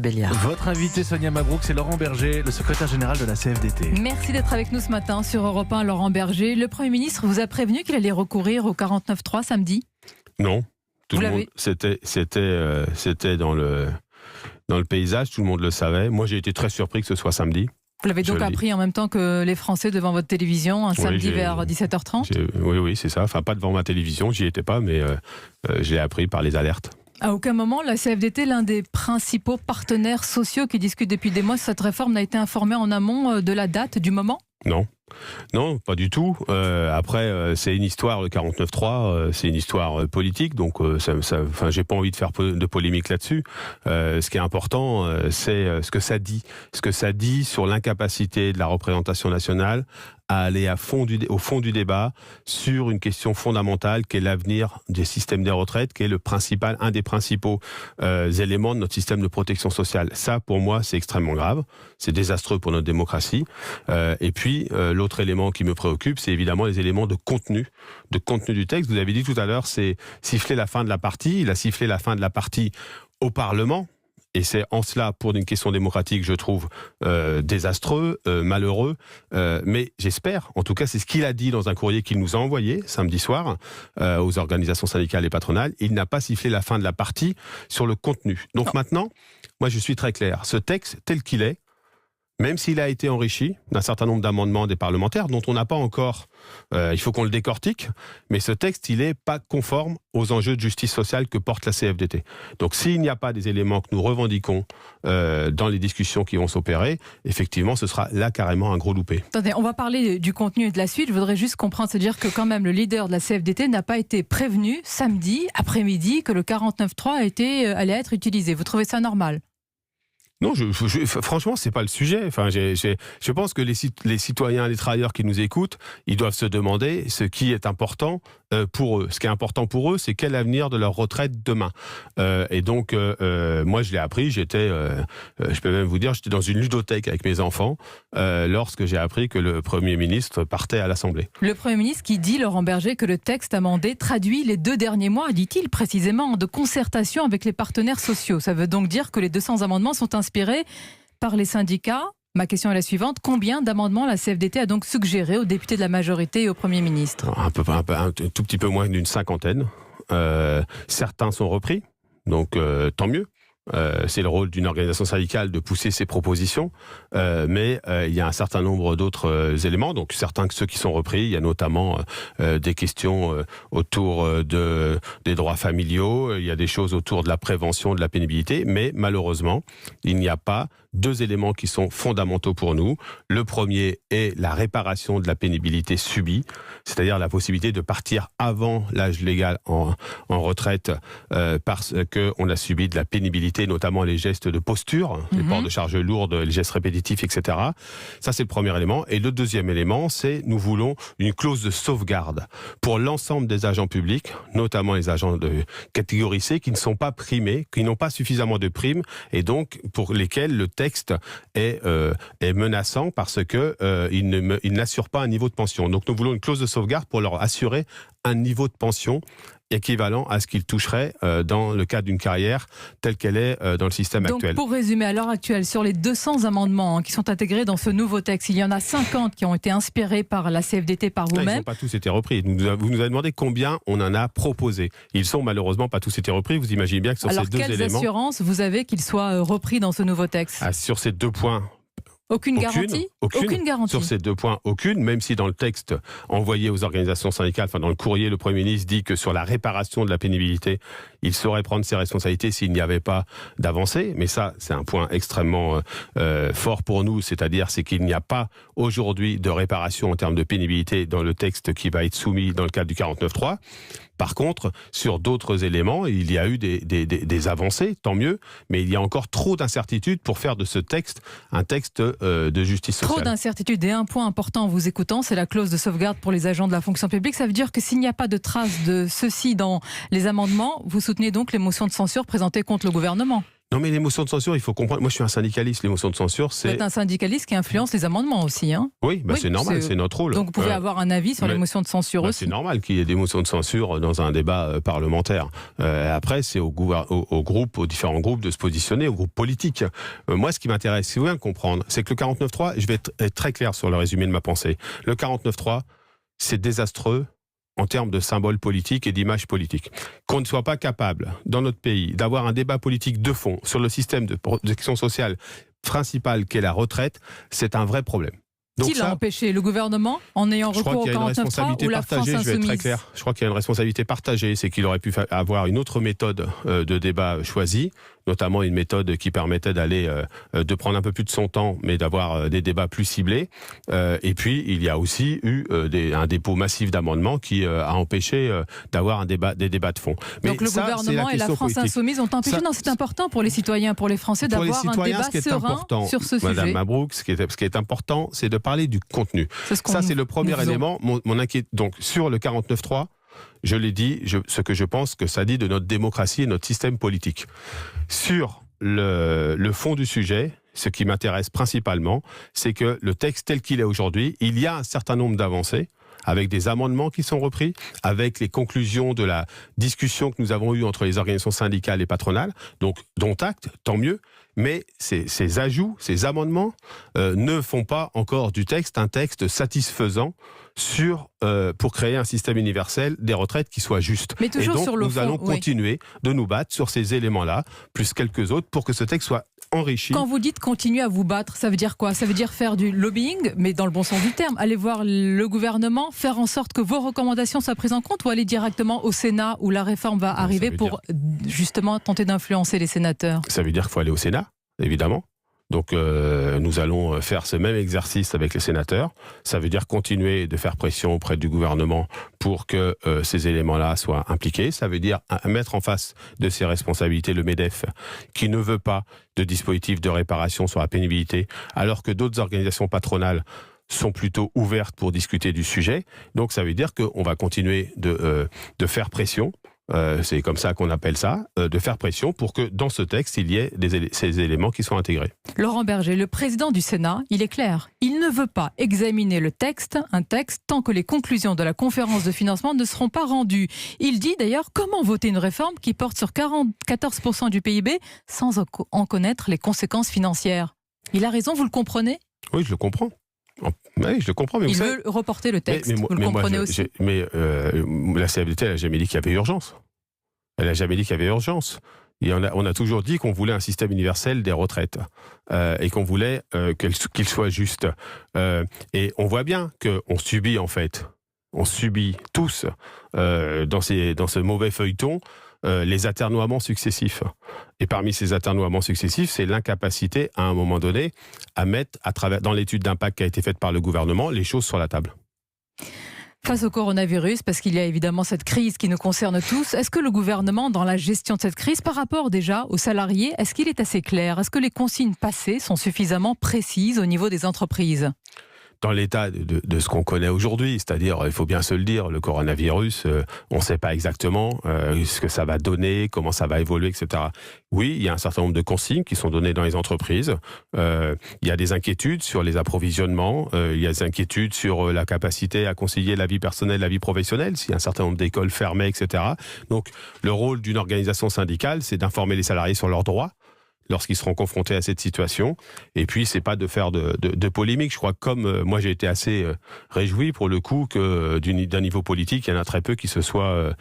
Béliard. Votre invité Sonia Mabrouk, c'est Laurent Berger, le secrétaire général de la CFDT. Merci d'être avec nous ce matin sur Europe 1, Laurent Berger. Le Premier ministre vous a prévenu qu'il allait recourir au 49.3 samedi ? Non, tout Vous le monde. l'avez C'était dans le paysage, tout le monde le savait. Moi, j'ai été très surpris que ce soit samedi. Vous l'avez donc appris en même temps que les Français devant votre télévision, un samedi vers 17h30 ? Oui, c'est ça. Enfin, pas devant ma télévision, j'y étais pas, mais je l'ai appris par les alertes. À aucun moment, la CFDT, l'un des principaux partenaires sociaux qui discutent depuis des mois sur cette réforme, n'a été informé en amont de la date, du moment ? Non, pas du tout. Après, c'est une histoire, le 49.3, c'est une histoire politique, donc j'ai pas envie de faire de polémique là-dessus. Ce qui est important, c'est ce que ça dit sur l'incapacité de la représentation nationale à aller au fond du débat sur une question fondamentale qui est l'avenir des systèmes des retraites, qui est un des principaux éléments de notre système de protection sociale. Ça, pour moi, c'est extrêmement grave. C'est désastreux pour notre démocratie. Et puis, l'autre élément qui me préoccupe, c'est évidemment les éléments de contenu du texte. Vous avez dit tout à l'heure, c'est siffler la fin de la partie. Il a sifflé la fin de la partie au Parlement. Et c'est en cela, pour une question démocratique, je trouve désastreux, malheureux. Mais j'espère, en tout cas, c'est ce qu'il a dit dans un courrier qu'il nous a envoyé samedi soir aux organisations syndicales et patronales. Il n'a pas sifflé la fin de la partie sur le contenu. Donc maintenant, moi je suis très clair. Ce texte, tel qu'il est, même s'il a été enrichi d'un certain nombre d'amendements des parlementaires, dont on n'a pas encore, il faut qu'on le décortique, mais ce texte, il n'est pas conforme aux enjeux de justice sociale que porte la CFDT. Donc s'il n'y a pas des éléments que nous revendiquons dans les discussions qui vont s'opérer, effectivement, ce sera là carrément un gros loupé. Attendez, on va parler du contenu et de la suite. Je voudrais juste comprendre, c'est-à-dire que quand même le leader de la CFDT n'a pas été prévenu samedi après-midi que le 49.3 allait être utilisé. Vous trouvez ça normal ? Non, franchement, c'est pas le sujet. Enfin, je pense que les citoyens, les travailleurs qui nous écoutent, ils doivent se demander ce qui est important pour eux. Ce qui est important pour eux, c'est quel avenir de leur retraite demain. Et donc, moi, je l'ai appris. Je peux même vous dire, j'étais dans une ludothèque avec mes enfants lorsque j'ai appris que le Premier ministre partait à l'Assemblée. Le Premier ministre qui dit, Laurent Berger, que le texte amendé traduit les 2 derniers mois, dit-il précisément, de concertation avec les partenaires sociaux. Ça veut donc dire que les 200 amendements sont inspirés par les syndicats. Ma question est la suivante. Combien d'amendements la CFDT a donc suggéré aux députés de la majorité et au Premier ministre ? Un tout petit peu moins d'une 50aine. Certains sont repris, donc tant mieux. C'est le rôle d'une organisation syndicale de pousser ses propositions, mais il y a un certain nombre d'autres éléments. Donc ceux qui sont repris, il y a notamment des questions autour des droits familiaux, il y a des choses autour de la prévention de la pénibilité, mais malheureusement, il n'y a pas 2 éléments qui sont fondamentaux pour nous. Le premier est la réparation de la pénibilité subie, c'est-à-dire la possibilité de partir avant l'âge légal en retraite parce qu'on a subi de la pénibilité, notamment les gestes de posture, les ports de charges lourdes, les gestes répétitifs, etc. Ça, c'est le premier élément. Et le deuxième élément, c'est nous voulons une clause de sauvegarde pour l'ensemble des agents publics, notamment les agents de catégorie C, qui ne sont pas primés, qui n'ont pas suffisamment de primes, et donc pour lesquels le texte est menaçant parce que il n'assure pas un niveau de pension. Donc nous voulons une clause de sauvegarde pour leur assurer un niveau de pension équivalent à ce qu'ils toucheraient dans le cadre d'une carrière telle qu'elle est dans le système actuel. Donc pour résumer, à l'heure actuelle, sur les 200 amendements qui sont intégrés dans ce nouveau texte, il y en a 50 qui ont été inspirés par la CFDT, par vous-même. Ils n'ont pas tous été repris. Vous nous avez demandé combien on en a proposé. Ils sont malheureusement pas tous été repris. Vous imaginez bien que sur ces 2 éléments... Alors quelles assurances vous avez qu'ils soient repris dans ce nouveau texte ? Sur ces 2 points... Aucune garantie ? Aucune garantie. Sur ces 2 points, aucune, même si dans le texte envoyé aux organisations syndicales, dans le courrier, le Premier ministre dit que sur la réparation de la pénibilité, il saurait prendre ses responsabilités s'il n'y avait pas d'avancée. Mais ça, c'est un point extrêmement fort pour nous, c'est qu'il n'y a pas aujourd'hui de réparation en termes de pénibilité dans le texte qui va être soumis dans le cadre du 49.3. Par contre, sur d'autres éléments, il y a eu des avancées, tant mieux, mais il y a encore trop d'incertitudes pour faire de ce texte un texte de justice sociale. Trop d'incertitudes, et un point important en vous écoutant, c'est la clause de sauvegarde pour les agents de la fonction publique. Ça veut dire que s'il n'y a pas de trace de ceci dans les amendements, vous soutenez donc les motions de censure présentées contre le gouvernement ? Non, mais les motions de censure, il faut comprendre. Moi, je suis un syndicaliste. Les motions de censure, c'est... Vous êtes un syndicaliste qui influence les amendements aussi. Hein. Oui, c'est normal, c'est notre rôle. Donc vous pouvez avoir un avis sur les motions de censure aussi. C'est normal qu'il y ait des motions de censure dans un débat parlementaire. Après, c'est aux différents groupes de se positionner, aux groupes politiques. Moi, ce qui m'intéresse, si vous voulez le comprendre, c'est que le 49.3, je vais être très clair sur le résumé de ma pensée. Le 49.3, c'est désastreux en termes de symboles politiques et d'image politique. Qu'on ne soit pas capable, dans notre pays, d'avoir un débat politique de fond sur le système de protection sociale principal qu'est la retraite, c'est un vrai problème. Qui l'a empêché? Le gouvernement, en ayant recours au 49.3 ou la France insoumise? Je vais être très clair. Je crois qu'il y a une responsabilité partagée. C'est qu'il aurait pu avoir une autre méthode de débat choisie, notamment une méthode qui permettait de prendre un peu plus de son temps, mais d'avoir des débats plus ciblés. Et puis, il y a aussi eu un dépôt massif d'amendements qui a empêché d'avoir des débats de fond. Donc le gouvernement et la France insoumise ont empêché. Non, c'est important pour les citoyens, pour les Français, d'avoir un débat serein sur ce sujet. Madame Mabrouk, ce qui est important, c'est de parler du contenu. C'est le premier élément. Mon inquiétude. Donc, sur le 49.3, je l'ai dit, ce que je pense que ça dit de notre démocratie et notre système politique. Sur le fond du sujet, ce qui m'intéresse principalement, c'est que le texte tel qu'il est aujourd'hui, il y a un certain nombre d'avancées, avec des amendements qui sont repris, avec les conclusions de la discussion que nous avons eue entre les organisations syndicales et patronales, donc dont acte, tant mieux, mais ces ajouts, ces amendements ne font pas encore du texte un texte satisfaisant pour créer un système universel des retraites qui soit juste. Mais toujours et donc, sur le nous allons continuer de nous battre sur ces éléments-là, plus quelques autres, pour que ce texte soit enrichi. Quand vous dites continuer à vous battre, ça veut dire quoi? Ça veut dire faire du lobbying, mais dans le bon sens du terme. Aller voir le gouvernement, faire en sorte que vos recommandations soient prises en compte, ou aller directement au Sénat où la réforme va arriver pour justement tenter d'influencer les sénateurs? Ça veut dire qu'il faut aller au Sénat, évidemment. Donc nous allons faire ce même exercice avec les sénateurs. Ça veut dire continuer de faire pression auprès du gouvernement pour que ces éléments-là soient impliqués. Ça veut dire mettre en face de ses responsabilités le MEDEF, qui ne veut pas de dispositif de réparation sur la pénibilité, alors que d'autres organisations patronales sont plutôt ouvertes pour discuter du sujet. Donc ça veut dire qu'on va continuer de faire pression. C'est comme ça qu'on appelle ça, de faire pression pour que dans ce texte, il y ait ces éléments qui soient intégrés. Laurent Berger, le président du Sénat, il est clair. Il ne veut pas examiner un texte, tant que les conclusions de la conférence de financement ne seront pas rendues. Il dit d'ailleurs comment voter une réforme qui porte sur 14% du PIB sans en connaître les conséquences financières. Il a raison, vous le comprenez? Oui, je le comprends. Oui, je le comprends, mais il veut reporter le texte, vous le comprenez aussi. Mais la CFDT, elle n'a jamais dit qu'il y avait urgence. Elle n'a jamais dit qu'il y avait urgence. Et on a toujours dit qu'on voulait un système universel des retraites et qu'on voulait qu'il soit juste. Et on voit bien qu'on subit, en fait, on subit tous dans ce mauvais feuilleton les atermoiements successifs. Et parmi ces atermoiements successifs, c'est l'incapacité, à un moment donné, à mettre, dans l'étude d'impact qui a été faite par le gouvernement, les choses sur la table. Face au coronavirus, parce qu'il y a évidemment cette crise qui nous concerne tous, est-ce que le gouvernement, dans la gestion de cette crise, par rapport déjà aux salariés, est-ce qu'il est assez clair? Est-ce que les consignes passées sont suffisamment précises au niveau des entreprises? Dans l'état de ce qu'on connaît aujourd'hui, c'est-à-dire, il faut bien se le dire, le coronavirus, on ne sait pas exactement ce que ça va donner, comment ça va évoluer, etc. Oui, il y a un certain nombre de consignes qui sont données dans les entreprises. Il y a des inquiétudes sur les approvisionnements, il y a des inquiétudes sur la capacité à concilier la vie personnelle et la vie professionnelle, s'il y a un certain nombre d'écoles fermées, etc. Donc, le rôle d'une organisation syndicale, c'est d'informer les salariés sur leurs droits lorsqu'ils seront confrontés à cette situation. Et puis, c'est pas de faire de polémique. Je crois que comme moi, j'ai été assez réjoui pour le coup que d'un niveau politique, il y en a très peu qui soient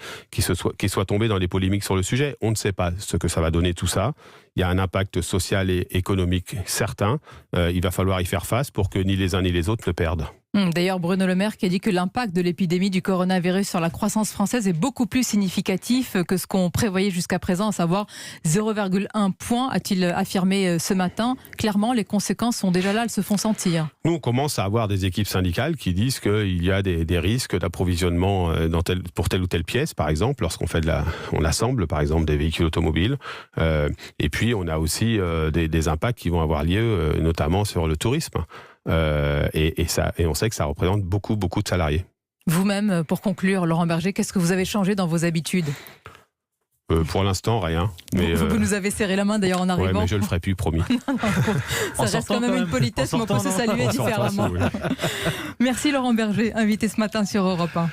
tombés dans des polémiques sur le sujet. On ne sait pas ce que ça va donner tout ça. Il y a un impact social et économique certain. Il va falloir y faire face pour que ni les uns ni les autres ne perdent. D'ailleurs, Bruno Le Maire qui a dit que l'impact de l'épidémie du coronavirus sur la croissance française est beaucoup plus significatif que ce qu'on prévoyait jusqu'à présent, à savoir 0,1 point, a-t-il affirmé ce matin. Clairement, les conséquences sont déjà là, elles se font sentir. Nous, on commence à avoir des équipes syndicales qui disent qu'il y a des risques d'approvisionnement pour telle ou telle pièce, par exemple, lorsqu'on on assemble, par exemple, des véhicules automobiles. Et puis, on a aussi des impacts qui vont avoir lieu, notamment sur le tourisme. Et on sait que ça représente beaucoup de salariés. Vous-même, pour conclure, Laurent Berger, qu'est-ce que vous avez changé dans vos habitudes ? Pour l'instant, rien. Mais, Vous nous avez serré la main d'ailleurs en ouais, arrivant. mais je le ferai plus, promis. Ça reste quand même une politesse, mais on peut se saluer On s'entend, si différemment. vous voulez. Merci Laurent Berger, invité ce matin sur Europe 1.